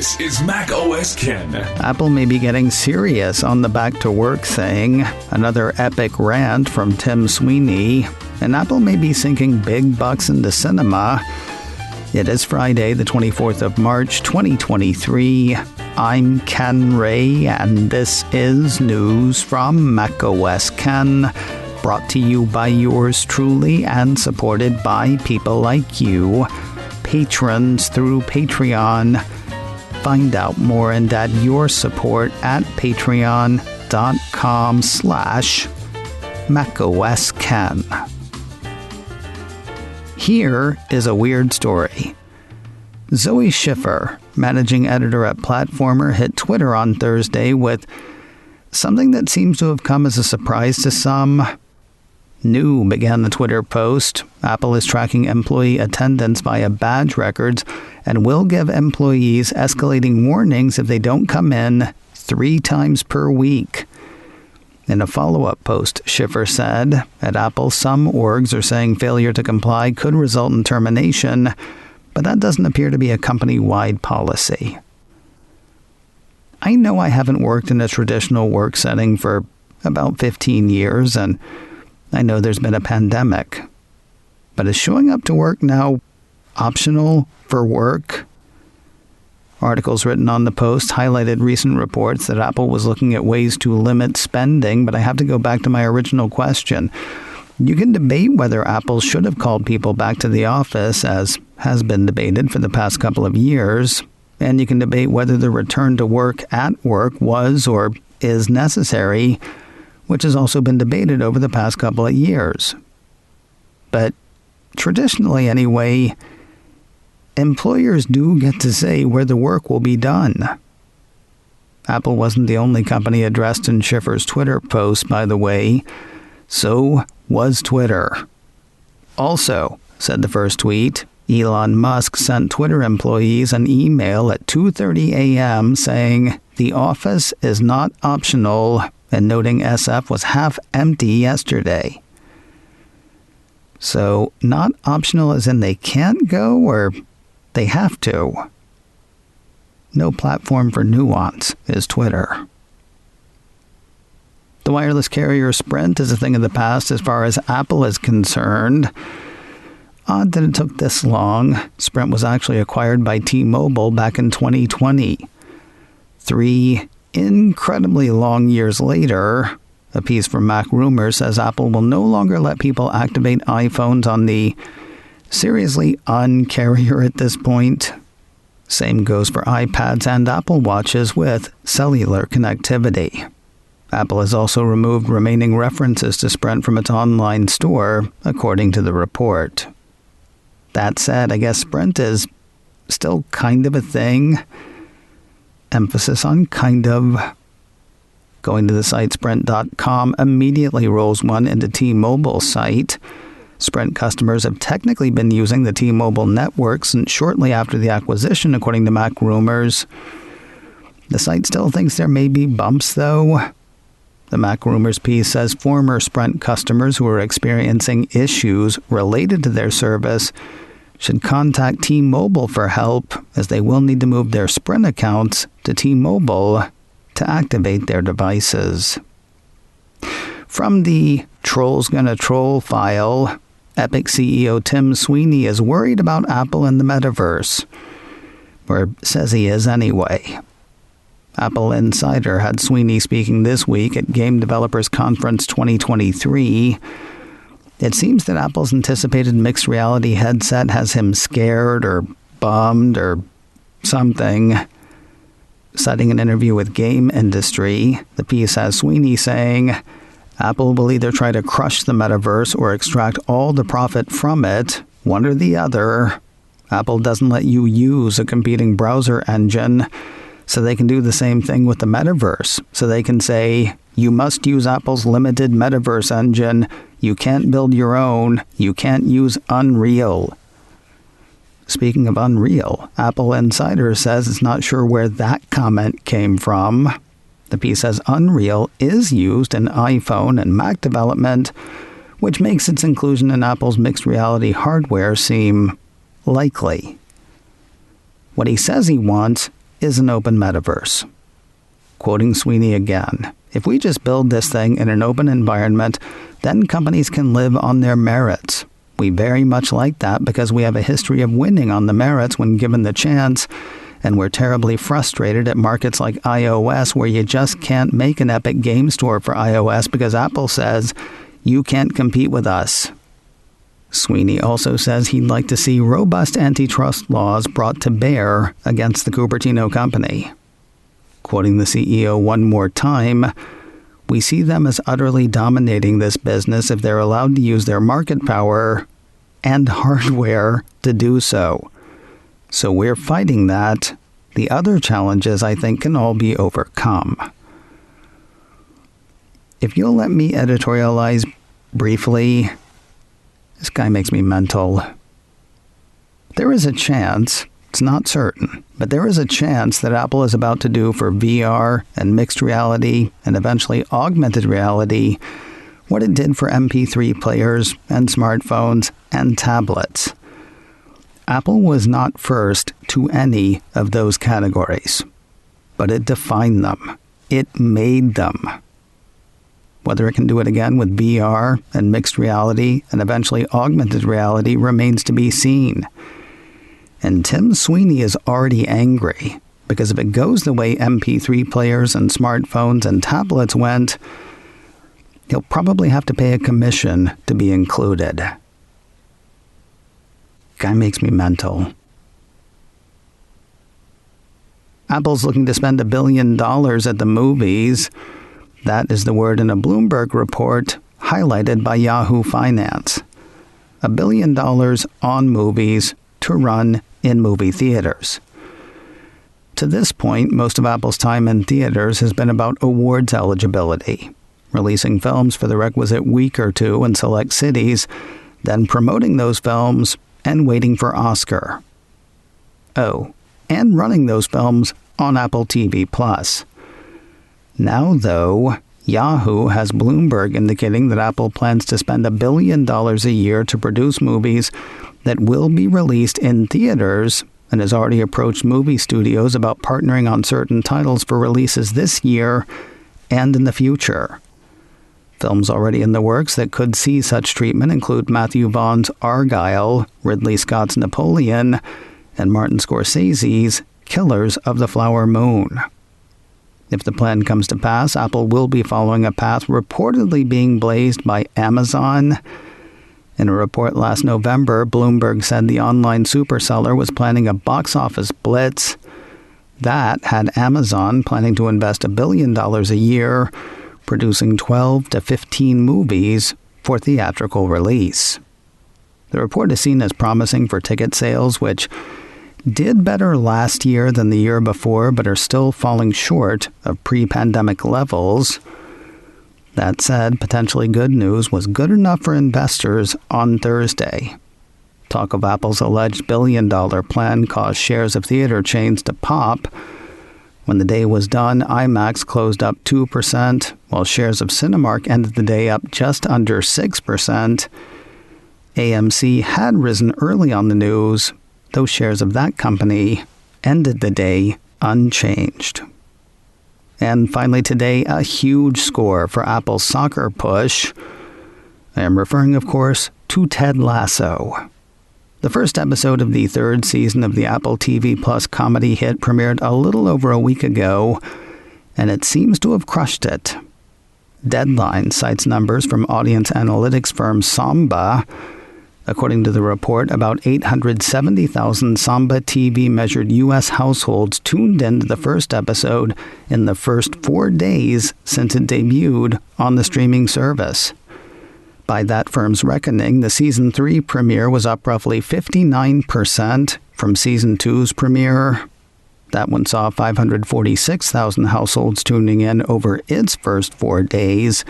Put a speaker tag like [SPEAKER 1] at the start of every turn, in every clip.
[SPEAKER 1] This is Mac OS Ken.
[SPEAKER 2] Apple may be getting serious on the back to work thing. Another epic rant from Tim Sweeney. And Apple may be sinking big bucks into cinema. It is Friday, the 24th of March, 2023. I'm Ken Ray, and this is news from Mac OS Ken. Brought to you by yours truly and supported by people like you, patrons through Patreon. Find out more and add your support at patreon.com/MacOSKen. Here is a weird story. Zoe Schiffer, managing editor at Platformer, hit Twitter on Thursday with something that seems to have come as a surprise to some. New, began the Twitter post. Apple is tracking employee attendance via badge records and will give employees escalating warnings if they don't come in 3 times per week. In a follow-up post, Schiffer said, at Apple, some orgs are saying failure to comply could result in termination, but that doesn't appear to be a company-wide policy. I know I haven't worked in a traditional work setting for about 15 years, and I know there's been a pandemic. But is showing up to work now optional for work? Articles written on the post highlighted recent reports that Apple was looking at ways to limit spending, but I have to go back to my original question. You can debate whether Apple should have called people back to the office, as has been debated for the past couple of years, and you can debate whether the return to work at work was or is necessary, which has also been debated over the past couple of years. But traditionally anyway, employers do get to say where the work will be done. Apple wasn't the only company addressed in Schiffer's Twitter post, by the way. So was Twitter. Also, said the first tweet, Elon Musk sent Twitter employees an email at 2:30 a.m. saying, "The office is not optional," and noting SF was half empty yesterday. So, not optional as in they can't go, or they have to? No platform for nuance is Twitter. The wireless carrier Sprint is a thing of the past as far as Apple is concerned. Odd that it took this long. Sprint was actually acquired by T-Mobile back in 2020. 3 incredibly long years later, a piece from Mac Rumors says Apple will no longer let people activate iPhones on the seriously un-carrier at this point. Same goes for iPads and Apple Watches with cellular connectivity. Apple has also removed remaining references to Sprint from its online store, according to the report. That said, I guess Sprint is still kind of a thing. Emphasis on kind of. Going to the site Sprint.com immediately rolls one into T-Mobile's site. Sprint customers have technically been using the T-Mobile network since shortly after the acquisition, according to Mac Rumors. The site still thinks there may be bumps, though. The Mac Rumors piece says former Sprint customers who are experiencing issues related to their service should contact T-Mobile for help, as they will need to move their Sprint accounts to T-Mobile to activate their devices. From the Trolls Gonna Troll file, Epic CEO Tim Sweeney is worried about Apple and the metaverse, or says he is anyway. Apple Insider had Sweeney speaking this week at Game Developers Conference 2023. It seems that Apple's anticipated mixed reality headset has him scared or bummed or something. Citing an interview with Game Industry, the piece has Sweeney saying, Apple will either try to crush the metaverse or extract all the profit from it, one or the other. Apple doesn't let you use a competing browser engine, so they can do the same thing with the metaverse. So they can say, you must use Apple's limited metaverse engine, you can't build your own, you can't use Unreal. Speaking of Unreal, Apple Insider says it's not sure where that comment came from. The piece says Unreal is used in iPhone and Mac development, which makes its inclusion in Apple's mixed reality hardware seem likely. What he says he wants is an open metaverse. Quoting Sweeney again, "If we just build this thing in an open environment, then companies can live on their merits. We very much like that because we have a history of winning on the merits when given the chance, and we're terribly frustrated at markets like iOS where you just can't make an Epic Game Store for iOS because Apple says, you can't compete with us." Sweeney also says he'd like to see robust antitrust laws brought to bear against the Cupertino company. Quoting the CEO one more time, "We see them as utterly dominating this business if they're allowed to use their market power and hardware to do so. So we're fighting that. The other challenges, I think, can all be overcome." If you'll let me editorialize briefly, this guy makes me mental. There is a chance, it's not certain, but there is a chance that Apple is about to do for VR and mixed reality and eventually augmented reality what it did for MP3 players and smartphones and tablets. Apple was not first to any of those categories, but it defined them. It made them. Whether it can do it again with VR and mixed reality and eventually augmented reality remains to be seen. And Tim Sweeney is already angry because if it goes the way MP3 players and smartphones and tablets went, he'll probably have to pay a commission to be included. Guy makes me mental. Apple's looking to spend $1 billion at the movies. That is the word in a Bloomberg report highlighted by Yahoo Finance. $1 billion on movies to run in movie theaters. To this point, most of Apple's time in theaters has been about awards eligibility, releasing films for the requisite week or two in select cities, then promoting those films and waiting for Oscar. Oh, and running those films on Apple TV+. Now, though, Yahoo has Bloomberg indicating that Apple plans to spend $1 billion a year to produce movies that will be released in theaters and has already approached movie studios about partnering on certain titles for releases this year and in the future. Films already in the works that could see such treatment include Matthew Vaughn's Argylle, Ridley Scott's Napoleon, and Martin Scorsese's Killers of the Flower Moon. If the plan comes to pass, Apple will be following a path reportedly being blazed by Amazon. In a report last November, Bloomberg said the online superseller was planning a box office blitz. That had Amazon planning to invest $1 billion a year, producing 12 to 15 movies for theatrical release. The report is seen as promising for ticket sales, which did better last year than the year before, but are still falling short of pre-pandemic levels. That said, potentially good news was good enough for investors on Thursday. Talk of Apple's alleged billion-dollar plan caused shares of theater chains to pop. When the day was done, IMAX closed up 2%, while shares of Cinemark ended the day up just under 6%. AMC had risen early on the news. Those shares of that company ended the day unchanged. And finally today, a huge score for Apple's soccer push. I am referring, of course, to Ted Lasso. The first episode of the third season of the Apple TV Plus comedy hit premiered a little over a week ago, and it seems to have crushed it. Deadline cites numbers from audience analytics firm Samba. According to the report, about 870,000 Samba TV-measured U.S. households tuned into the first episode in the first 4 days since it debuted on the streaming service. By that firm's reckoning, the Season 3 premiere was up roughly 59% from Season 2's premiere. That one saw 546,000 households tuning in over its first 4 days,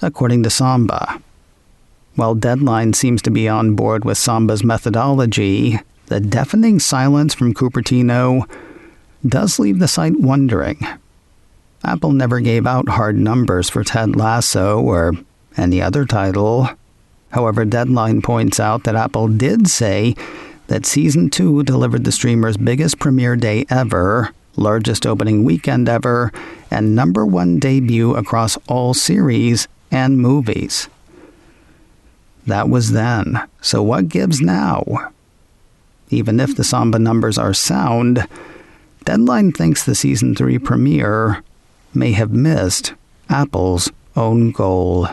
[SPEAKER 2] according to Samba. While Deadline seems to be on board with Samba's methodology, the deafening silence from Cupertino does leave the site wondering. Apple never gave out hard numbers for Ted Lasso or any other title. However, Deadline points out that Apple did say that Season 2 delivered the streamer's biggest premiere day ever, largest opening weekend ever, and #1 debut across all series and movies. That was then, so what gives now? Even if the Samba numbers are sound, Deadline thinks the Season 3 premiere may have missed Apple's own goal.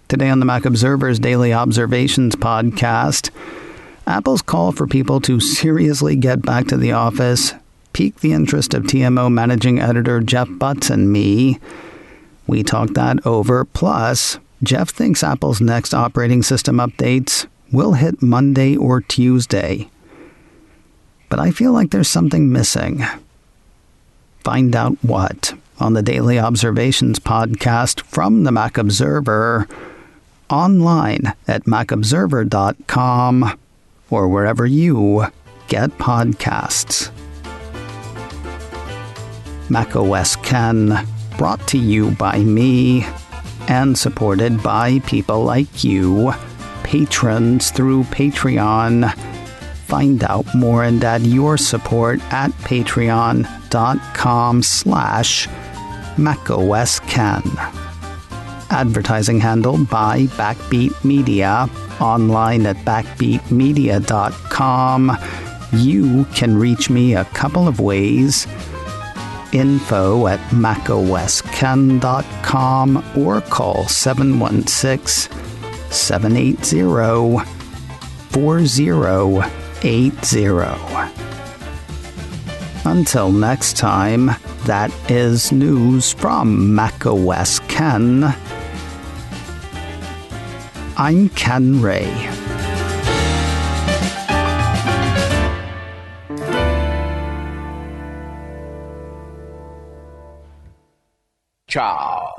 [SPEAKER 2] Today on the Mac Observer's Daily Observations podcast, Apple's call for people to seriously get back to the office piqued the interest of TMO managing editor Jeff Butts and me. We talked that over. Plus, Jeff thinks Apple's next operating system updates will hit Monday or Tuesday. But I feel like there's something missing. Find out what on the Daily Observations podcast from the Mac Observer, online at macobserver.com or wherever you get podcasts. macOS Ken, brought to you by me and supported by people like you, patrons through Patreon. Find out more and add your support at patreon.com/macOSKen. Advertising handled by Backbeat Media, online at backbeatmedia.com. You can reach me a couple of ways. Info at macosken.com or call 716-780-4080. Until next time, that is news from macOS Ken. I'm Ken Ray.
[SPEAKER 3] Ciao.